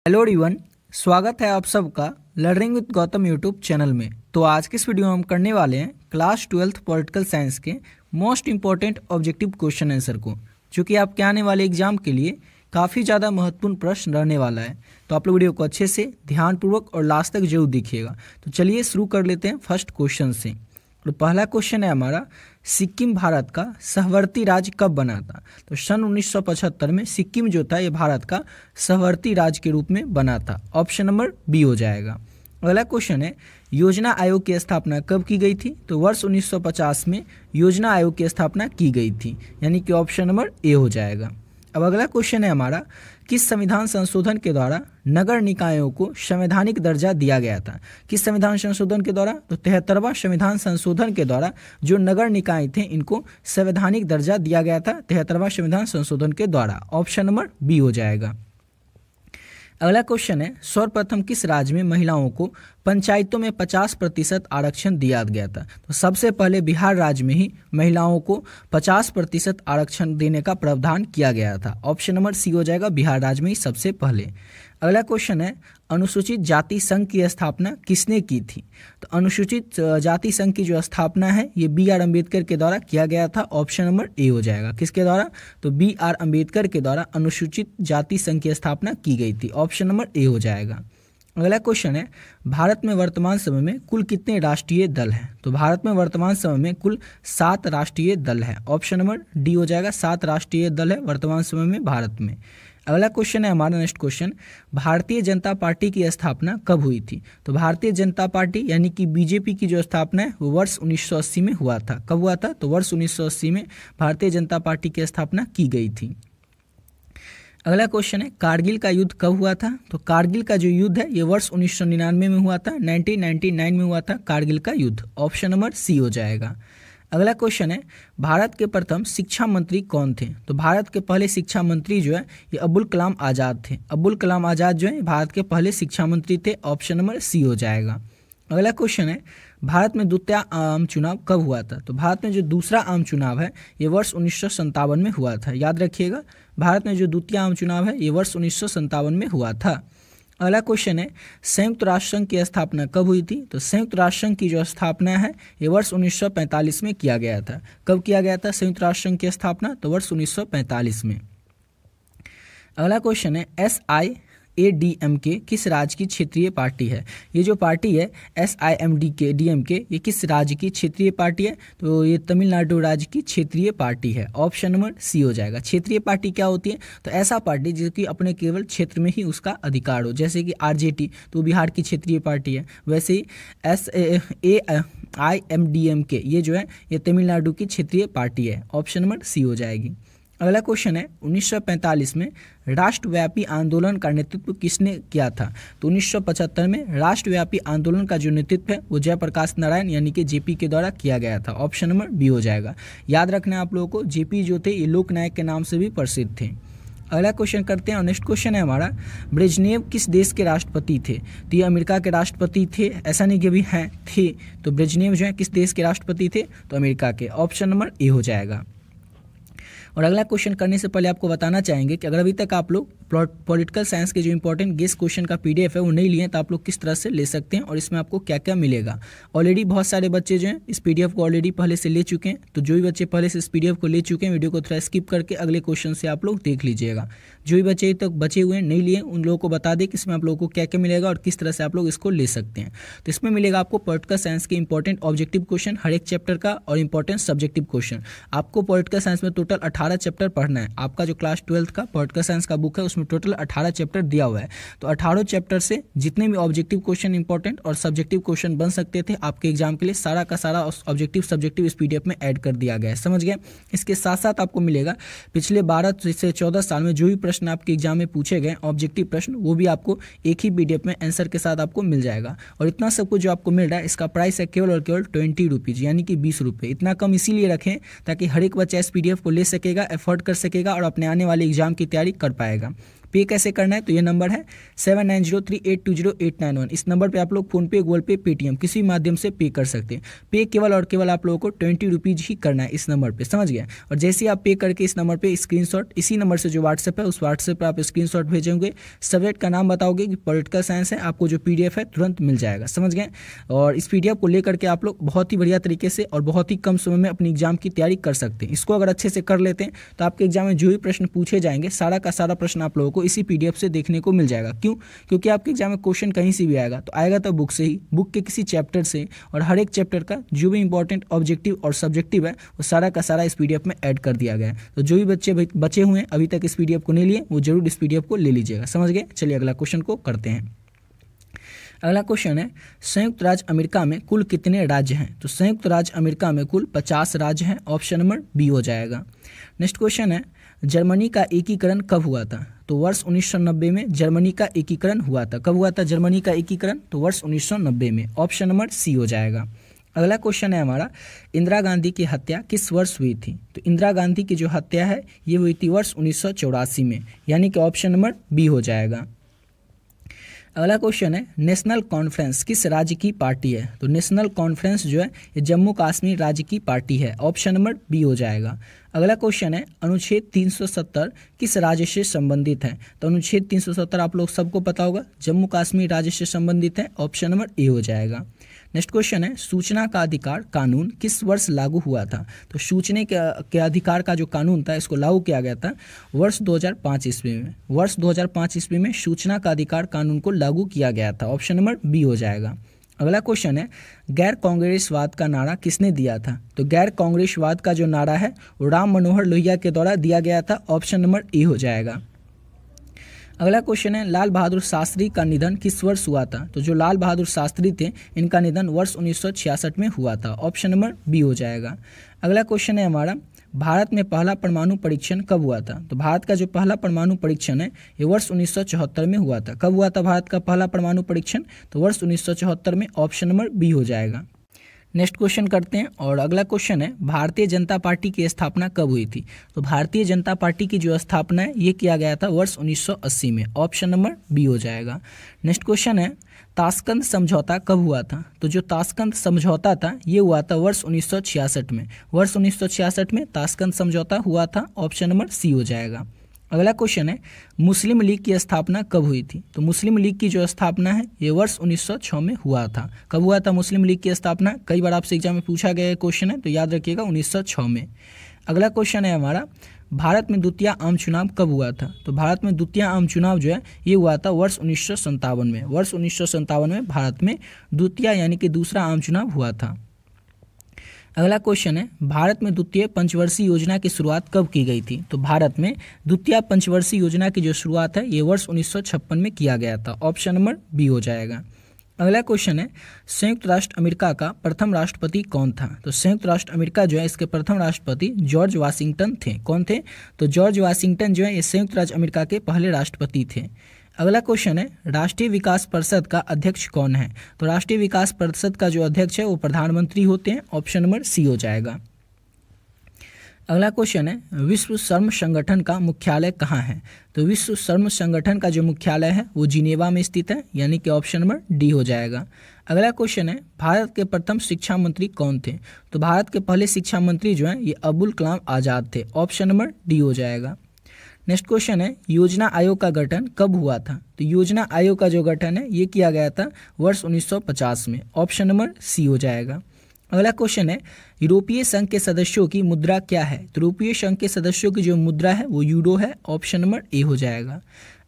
Hello everyone, स्वागत है आप सबका learning with Gautam YouTube channel में। तो आज के इस वीडियो में हम करने वाले हैं क्लास 12th पॉलिटिकल साइंस के most important objective question answer को, जो कि आपके आने वाले एग्जाम के लिए काफ़ी ज़्यादा महत्वपूर्ण प्रश्न रहने वाला है। तो आप लोग वीडियो को अच्छे से ध्यानपूर्वक और लास्ट तक जरूर देखिएगा। तो चलिए शुरू कर लेते हैं फर्स्ट क्वेश्चन से। तो पहला क्वेश्चन है हमारा, सिक्किम भारत का सहवर्ती राज्य कब बना था? तो सन 1975 में सिक्किम जो था ये भारत का सहवर्ती राज्य के रूप में बना था। ऑप्शन नंबर बी हो जाएगा। अगला क्वेश्चन है, योजना आयोग की स्थापना कब की गई थी? तो वर्ष 1950 में योजना आयोग की स्थापना की गई थी, यानी कि ऑप्शन नंबर ए हो जाएगा। अब अगला क्वेश्चन है हमारा, किस संविधान संशोधन के द्वारा नगर निकायों को संवैधानिक दर्जा दिया गया था? किस संविधान संशोधन के द्वारा? तो 73वां संविधान संशोधन के द्वारा जो नगर निकाय थे इनको संवैधानिक दर्जा दिया गया था 73वां संविधान संशोधन के द्वारा। ऑप्शन नंबर बी हो जाएगा। अगला क्वेश्चन है, सर्वप्रथम किस राज्य में महिलाओं को पंचायतों में 50% आरक्षण दिया गया था? तो सबसे पहले बिहार राज्य में ही महिलाओं को 50% आरक्षण देने का प्रावधान किया गया था। ऑप्शन नंबर सी हो जाएगा, बिहार राज्य में ही सबसे पहले। अगला क्वेश्चन है, अनुसूचित जाति संघ की स्थापना किसने की थी? तो अनुसूचित जाति संघ की जो स्थापना है ये B.R. अम्बेडकर के द्वारा किया गया था। ऑप्शन नंबर ए हो जाएगा। किसके द्वारा? तो B.R. अम्बेडकर के द्वारा अनुसूचित जाति संघ की स्थापना की गई थी। ऑप्शन नंबर ए हो जाएगा। अगला क्वेश्चन है, भारत में वर्तमान समय में कुल कितने राष्ट्रीय दल हैं? तो भारत में वर्तमान समय में कुल 7 राष्ट्रीय दल हैं। ऑप्शन नंबर डी हो जाएगा, 7 राष्ट्रीय दल है वर्तमान समय में भारत में। अगला क्वेश्चन है हमारा next question, Bharatiya Janata party की स्थापना कब हुई थी? तो भारतीय जनता पार्टी यानी कि बीजेपी की जो स्थापना है वो वर्ष 1980 में हुआ था। कब हुआ था? तो वर्ष 1980 में भारतीय जनता पार्टी की स्थापना की गई थी। अगला क्वेश्चन है, कारगिल का युद्ध कब हुआ था? तो कारगिल का जो युद्ध है ये वर्ष 1999 में हुआ था। 1999 में हुआ था कारगिल का युद्ध। ऑप्शन नंबर सी हो जाएगा। अगला क्वेश्चन है, भारत के प्रथम शिक्षा मंत्री कौन थे? तो भारत के पहले शिक्षा मंत्री जो है ये अब्दुल कलाम आज़ाद थे। अब्दुल कलाम आज़ाद जो है भारत के पहले शिक्षा मंत्री थे। ऑप्शन नंबर सी हो जाएगा। अगला क्वेश्चन है, भारत में द्वितीय आम चुनाव कब हुआ था? तो भारत में जो दूसरा आम चुनाव है ये वर्ष 1957 में हुआ था। याद रखिएगा, भारत में जो द्वितीय आम चुनाव है ये वर्ष 1957 में हुआ था। अगला क्वेश्चन है, संयुक्त राष्ट्र संघ की स्थापना कब हुई थी? तो संयुक्त राष्ट्र संघ की जो स्थापना है ये वर्ष 1945 में किया गया था। कब किया गया था संयुक्त राष्ट्र संघ की स्थापना? तो वर्ष 1945 में। अगला क्वेश्चन है, SIADMK किस राज्य की क्षेत्रीय पार्टी है? ये जो पार्टी है SIMDK ये किस राज्य की क्षेत्रीय पार्टी है? तो ये तमिलनाडु राज्य की क्षेत्रीय पार्टी है। ऑप्शन नंबर सी हो जाएगा। क्षेत्रीय पार्टी क्या होती है? तो ऐसा पार्टी जिसकी अपने केवल क्षेत्र में ही उसका अधिकार हो, जैसे कि RJT तो बिहार की क्षेत्रीय पार्टी है। वैसे ही SAIMDMK ये जो है ये तमिलनाडु की क्षेत्रीय पार्टी है। ऑप्शन नंबर सी हो जाएगी। अगला क्वेश्चन है, 1945 में राष्ट्रव्यापी आंदोलन का नेतृत्व किसने किया था? तो 1975 में राष्ट्रव्यापी आंदोलन का जो नेतृत्व है वो जयप्रकाश नारायण यानी कि JP के द्वारा किया गया था। ऑप्शन नंबर बी हो जाएगा। याद रखना है आप लोगों को, JP जो थे ये लोकनायक के नाम से भी प्रसिद्ध थे। अगला क्वेश्चन करते हैं और नेक्स्ट क्वेश्चन है हमारा, ब्रेजनेव किस देश के राष्ट्रपति थे? तो ये अमेरिका के राष्ट्रपति थे। ऐसा नहीं कि अभी हैं, थे। तो ब्रेजनेव जो है किस देश के राष्ट्रपति थे? तो अमेरिका के। ऑप्शन नंबर ए हो जाएगा। और अगला क्वेश्चन करने से पहले आपको बताना चाहेंगे कि अगर अभी तक आप लोग पॉलिटिकल साइंस के जो इंपॉर्टेंट गेस क्वेश्चन का PDF है वो नहीं लिए तो आप लोग किस तरह से ले सकते हैं और इसमें आपको क्या क्या मिलेगा। ऑलरेडी बहुत सारे बच्चे जो हैं इस PDF को ऑलरेडी पहले से ले चुके हैं। तो जो भी बच्चे पहले से इस PDF को ले चुके हैं वीडियो को थोड़ा स्किप करके अगले क्वेश्चन से आप लोग देख लीजिएगा। जो भी बच्चे तक बचे हुए हैं नहीं लिए उन लोगों को बता दें कि इसमें आप लोगों को क्या क्या मिलेगा और किस तरह से आप लोग इसको ले सकते हैं। तो इसमें मिलेगा आपको पॉलिटिकल साइंस के इंपॉर्टेंट ऑब्जेक्टिव क्वेश्चन हर एक चैप्टर का और इंपॉर्टेंट सब्जेक्टिव क्वेश्चन। आपको पॉलिटिकल साइंस में टोटल 18 चैप्टर पढ़ना है। आपका जो क्लास 12th का पॉलिटिकल साइंस का बुक है उसमें टोटल 18 चैप्टर दिया हुआ है। तो 18 चैप्टर से जितने भी ऑब्जेक्टिव क्वेश्चन इंपॉर्टेंट और सब्जेक्टिव क्वेश्चन बन सकते थे आपके एग्जाम के लिए सारा का सारा ऑब्जेक्टिव सब्जेक्टिव इस PDF में ऐड कर दिया गया है। समझ गए? इसके साथ साथ आपको मिलेगा पिछले 12 से 14 साल में जो भी प्रश्न आपके एग्जाम में पूछे गए ऑब्जेक्टिव प्रश्न वो भी आपको एक ही PDF में आंसर के साथ आपको मिल जाएगा। और इतना सब कुछ जो आपको मिल रहा है इसका प्राइस है केवल और केवल 20 रुपीज़ यानी कि 20 रुपये। इतना कम इसीलिए रखें ताकि हर एक बच्चा इस PDF को ले सकेगा, एफोर्ड कर सकेगा और अपने आने वाले एग्जाम की तैयारी कर पाएगा। पे कैसे करना है, तो ये नंबर है 7903820891। इस नंबर पे आप लोग फोनपे, गूगल पे, पेटीएम किसी माध्यम से पे कर सकते हैं। पे केवल और केवल आप लोगों को 20 रुपीज़ ही करना है इस नंबर पे, समझ गया। और जैसे ही आप पे करके इस नंबर पे स्क्रीनशॉट, इसी नंबर से जो व्हाट्सएप है उस व्हाट्सएप पर आप स्क्रीनशॉट भेजेंगे, सब्जेक्ट का नाम बताओगे कि पॉलिटिकल साइंस है, आपको जो PDF है तुरंत मिल जाएगा, समझ गए। और इस PDF को लेकर के आप लोग बहुत ही बढ़िया तरीके से और बहुत ही कम समय में अपनी एग्जाम की तैयारी कर सकते हैं। इसको अगर अच्छे से कर लेते हैं तो आपके एग्जाम में जो भी प्रश्न पूछे जाएंगे सारा का सारा प्रश्न आप लोगों को इसी PDF से देखने को मिल जाएगा। क्यों? क्योंकि आपके एग्जाम में क्वेश्चन कहीं से भी आएगा तो आएगा तो बुक से ही, बुक के किसी चैप्टर से, और हर एक चैप्टर का जो भी इंपॉर्टेंट ऑब्जेक्टिव और सब्जेक्टिव है वो सारा का सारा इस PDF में ऐड कर दिया गया है। तो जो भी बच्चे बचे हुए हैं अभी तक इस PDF को नहीं लिए वो जरूर इस PDF को ले लीजिएगा, समझ गए। चलिए अगला क्वेश्चन को करते हैं। अगला क्वेश्चन है, संयुक्त राज्य अमेरिका में कुल कितने राज्य हैं? तो संयुक्त राज्य अमेरिका में कुल 50 राज्य हैं, ऑप्शन नंबर बी हो जाएगा। नेक्स्ट क्वेश्चन है, जर्मनी का एकीकरण कब हुआ था? तो वर्ष 1990 में जर्मनी का एकीकरण हुआ था। कब हुआ था जर्मनी का एकीकरण? तो वर्ष 1990 में, ऑप्शन नंबर सी हो जाएगा। अगला क्वेश्चन है हमारा, इंदिरा गांधी की हत्या किस वर्ष हुई थी? तो इंदिरा गांधी की जो हत्या है ये हुई थी वर्ष 1984 में, यानी कि ऑप्शन नंबर बी हो जाएगा। अगला क्वेश्चन है, नेशनल कॉन्फ्रेंस किस राज्य की पार्टी है? तो नेशनल कॉन्फ्रेंस जो है ये जम्मू कश्मीर राज्य की पार्टी है, ऑप्शन नंबर बी हो जाएगा। अगला क्वेश्चन है, अनुच्छेद 370 किस राज्य से संबंधित है? तो अनुच्छेद 370 आप लोग सबको पता होगा, जम्मू कश्मीर राज्य से संबंधित है, ऑप्शन नंबर ए हो जाएगा। नेक्स्ट क्वेश्चन है, सूचना का अधिकार कानून किस वर्ष लागू हुआ था? तो सूचना के अधिकार का जो कानून था इसको लागू किया गया था वर्ष 2005 ईस्वी में। वर्ष 2005 ईस्वी में सूचना का अधिकार कानून को लागू किया गया था, ऑप्शन नंबर बी हो जाएगा। अगला क्वेश्चन है, गैर कांग्रेसवाद का नारा किसने दिया था? तो गैर कांग्रेसवाद का जो नारा है वो राम मनोहर लोहिया के द्वारा दिया गया था, ऑप्शन नंबर ए हो जाएगा। अगला क्वेश्चन है, लाल बहादुर शास्त्री का निधन किस वर्ष हुआ था? तो जो लाल बहादुर शास्त्री थे इनका निधन वर्ष 1966 में हुआ था, ऑप्शन नंबर बी हो जाएगा। अगला क्वेश्चन है हमारा, भारत में पहला परमाणु परीक्षण कब हुआ था? तो भारत का जो पहला परमाणु परीक्षण है ये वर्ष 1974 में हुआ था। कब हुआ था भारत का पहला परमाणु परीक्षण? तो वर्ष 1974 में, ऑप्शन नंबर बी हो जाएगा। नेक्स्ट क्वेश्चन करते हैं और अगला क्वेश्चन है, भारतीय जनता पार्टी की स्थापना कब हुई थी? तो भारतीय जनता पार्टी की जो स्थापना है ये किया गया था वर्ष 1980 में, ऑप्शन नंबर बी हो जाएगा। नेक्स्ट क्वेश्चन है, ताशकंद समझौता कब हुआ था? तो जो ताशकंद समझौता था ये हुआ था वर्ष 1966 में। वर्ष 1966 में ताशकंद समझौता हुआ था, ऑप्शन नंबर सी हो जाएगा। अगला क्वेश्चन है, मुस्लिम लीग की स्थापना कब हुई थी? तो मुस्लिम लीग की जो स्थापना है ये वर्ष 1906 में हुआ था। कब हुआ था मुस्लिम लीग की स्थापना? कई बार आपसे एग्जाम में पूछा गया क्वेश्चन है तो याद रखिएगा 1906 में। अगला क्वेश्चन है हमारा, भारत में द्वितीय आम चुनाव कब हुआ था? तो भारत में द्वितीय आम चुनाव जो है ये हुआ था वर्ष 1957 में। वर्ष 1957 में भारत में द्वितीय यानी कि दूसरा आम चुनाव हुआ था। अगला क्वेश्चन है, भारत में द्वितीय पंचवर्षीय योजना की शुरुआत कब की गई थी? तो भारत में द्वितीय पंचवर्षीय योजना की जो शुरुआत है ये वर्ष 1956 में किया गया था, ऑप्शन नंबर बी हो जाएगा। अगला क्वेश्चन है, संयुक्त राष्ट्र अमेरिका का प्रथम राष्ट्रपति कौन था? तो संयुक्त राष्ट्र अमेरिका जो है इसके प्रथम राष्ट्रपति जॉर्ज वाशिंगटन थे। कौन थे? तो जॉर्ज वाशिंगटन जो है ये संयुक्त राज्य अमेरिका के पहले राष्ट्रपति थे। अगला क्वेश्चन है, राष्ट्रीय विकास परिषद का अध्यक्ष कौन है? तो राष्ट्रीय विकास परिषद का जो अध्यक्ष है वो प्रधानमंत्री होते हैं, ऑप्शन नंबर सी हो जाएगा। अगला क्वेश्चन है, विश्व श्रम संगठन का मुख्यालय कहाँ है? तो विश्व श्रम संगठन का जो मुख्यालय है वो जिनेवा में स्थित है, यानी कि ऑप्शन नंबर डी हो जाएगा। अगला क्वेश्चन है, भारत के प्रथम शिक्षा मंत्री कौन थे? तो भारत के पहले शिक्षा मंत्री जो है ये अबुल कलाम आज़ाद थे, ऑप्शन नंबर डी हो जाएगा। नेक्स्ट क्वेश्चन है, योजना आयोग का गठन कब हुआ था? तो योजना आयोग का जो गठन है ये किया गया था वर्ष 1950 में, ऑप्शन नंबर सी हो जाएगा। अगला क्वेश्चन है, यूरोपीय संघ के सदस्यों की मुद्रा क्या है? तो यूरोपीय संघ के सदस्यों की जो मुद्रा है वो यूरो है, ऑप्शन नंबर ए हो जाएगा।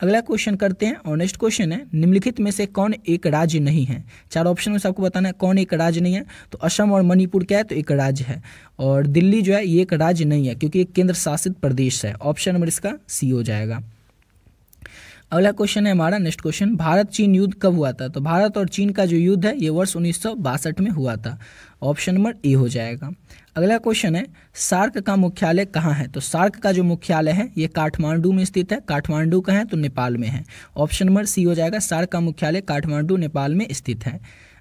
अगला क्वेश्चन करते हैं और नेक्स्ट क्वेश्चन है, निम्नलिखित में से कौन एक राज्य नहीं है? चार ऑप्शन में से आपको बताना है कौन एक राज्य नहीं है। तो असम और मणिपुर क्या है? तो एक राज्य है, और दिल्ली जो है ये एक राज्य नहीं है क्योंकि एक केंद्र शासित प्रदेश है, ऑप्शन नंबर इसका सी हो जाएगा। अगला क्वेश्चन है हमारा नेक्स्ट क्वेश्चन, भारत चीन युद्ध कब हुआ था? तो भारत और चीन का जो युद्ध है ये वर्ष 1962 में हुआ था, ऑप्शन नंबर ए हो जाएगा। अगला क्वेश्चन है, सार्क का मुख्यालय कहाँ है? तो सार्क का जो मुख्यालय है ये काठमांडू में स्थित है। काठमांडू कहाँ है? तो नेपाल में है, ऑप्शन नंबर सी हो जाएगा। सार्क का मुख्यालय काठमांडू नेपाल में स्थित है।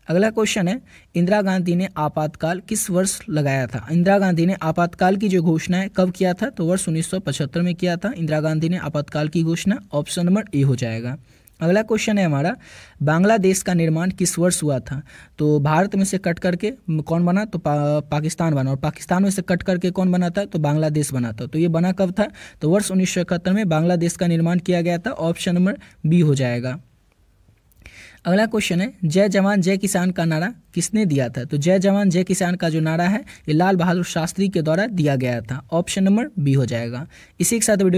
अगला क्वेश्चन है, इंदिरा गांधी ने आपातकाल किस वर्ष लगाया था? इंदिरा गांधी ने आपातकाल की जो घोषणा है कब किया था? तो वर्ष 1975 में किया था इंदिरा गांधी ने आपातकाल की घोषणा। ऑप्शन नंबर ए हो जाएगा। अगला क्वेश्चन है हमारा, बांग्लादेश का निर्माण किस वर्ष हुआ था? तो भारत में से कट करके कौन बना? तो पाकिस्तान बना, और पाकिस्तान में से कट करके कौन बना था? तो बांग्लादेश बना था। तो ये बना कब था? तो वर्ष 1971 में बांग्लादेश का निर्माण किया गया था। ऑप्शन नंबर बी हो जाएगा। अगला क्वेश्चन है, जय जवान जय किसान का नारा किसने दिया था? तो जय जवान जय किसान का जो नारा है ये लाल बहादुर शास्त्री के द्वारा दिया गया था। ऑप्शन नंबर बी हो जाएगा। इसी के साथ वीडियो